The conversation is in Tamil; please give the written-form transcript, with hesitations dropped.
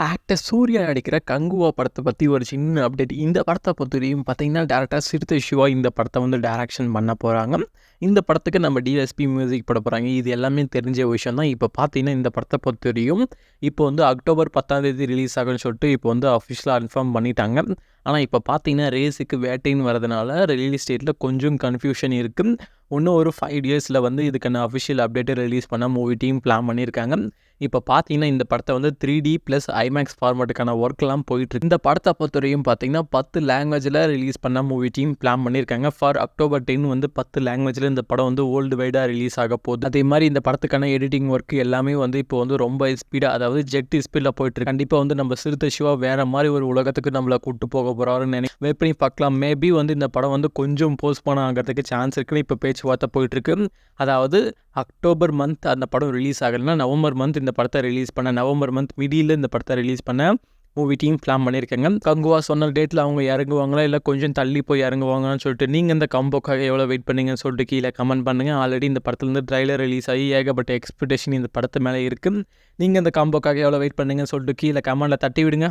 ஆக்டர் சூர்யா நடிக்கிற கங்குவா படத்தை பற்றி ஒரு சின்ன அப்டேட். இந்த படத்தை பொறுத்தவரையும் பார்த்தீங்கன்னா, டேரக்டர் சிறுத்தை சிவா இந்த படத்தை வந்து டைரக்ஷன் பண்ண போகிறாங்க. இந்த படத்துக்கு நம்ம டிஎஸ்பி மியூசிக் போட போகிறாங்க. இது எல்லாமே தெரிஞ்ச விஷயம் தான். இப்போ பார்த்தீங்கன்னா, இந்த படத்தை பொறுத்தவரையும் இப்போ வந்து அக்டோபர் 10 ரிலீஸ் ஆகும்னு சொல்லிட்டு இப்போ வந்து அஃபிஷியலாக கன்ஃபார்ம் பண்ணிட்டாங்க. ஆனால் இப்போ பார்த்தீங்கன்னா, ரேஸுக்கு வேட்டைன்னு வரதுனால ரிலீஸ் டேட்டில் கொஞ்சம் கன்ஃபியூஷன் இருக்குது. இன்னும் ஒரு 5 டேஸில் வந்து இதுக்கான அஃபிஷியல் அப்டேட்டை ரிலீஸ் பண்ண மூவி டீம் பிளான் பண்ணியிருக்காங்க. இப்போ பார்த்தீங்கன்னா, இந்த படத்தை வந்து 3D + ஐமேக்ஸ் ஃபார்மேட்டுக்கான ஒர்க்லாம் போயிட்டுருக்கு. இந்த படத்தை பொறுத்தவரையும் பார்த்தீங்கன்னா, 10 லாங்குவேஜில் ரிலீஸ் பண்ண மூவி டீம் பிளான் பண்ணியிருக்காங்க. ஃபார் அக்டோபர் 10 வந்து 10 லாங்குவேஜில் இந்த படம் வந்து வேர்ல்டு வைடாக ரிலீஸ் ஆக போகுது. அதே மாதிரி இந்த படத்துக்கான எடிட்டிங் ஒர்க் எல்லாமே வந்து இப்போ வந்து ரொம்ப ஸ்பீடாக, அதாவது ஜெட் ஸ்பீடில் போயிட்டுருக்கு. கண்டிப்பாக வந்து நம்ம சிறுத்தை சிவா வேறு மாதிரி ஒரு உலகத்துக்கு நம்மளை கூப்பிட்டு போக போகிறாருன்னு வெயிட் பண்ணி பார்க்கலாம். மேபி வந்து இந்த படம் வந்து கொஞ்சம் போஸ்ட்போன் ஆகிறதுக்கு சான்ஸ் இருக்குன்னு இப்போ பேச்சுவார்த்தை போயிட்டுருக்கு. அதாவது அக்டோபர் மந்த் அந்த படம் ரிலீஸ் ஆகலைன்னா நவம்பர் மந்த் இந்த படத்தை ரிலீஸ் பண்ண, நவம்பர் மந்த் மிடியில் இந்த படத்தை ரிலீஸ் பண்ண மூவி டீம் பிளான் பண்ணியிருக்காங்க. கங்குவா சொன்ன டேட்டில் அவங்க இறங்குவாங்களா இல்லை கொஞ்சம் தள்ளி போய் இறங்குவாங்கன்னு சொல்லிட்டு நீங்கள் இந்த காம்போக்காக எவ்வளோ வெயிட் பண்ணீங்கன்னு சொல்லிட்டு கீழே கமெண்ட் பண்ணுங்கள். ஆல்ரெடி இந்த படத்துலேருந்து ட்ரைலர் ரிலீஸ் ஆகி ஏகப்பட்ட எக்ஸ்பெக்டேஷன் இந்த படத்து மேலே இருக்குது. நீங்கள் இந்த காம்போக்காக எவ்வளோ வெயிட் பண்ணீங்கன்னு சொல்லிட்டு கீழே கமெண்ட்டில் தட்டி விடுங்க.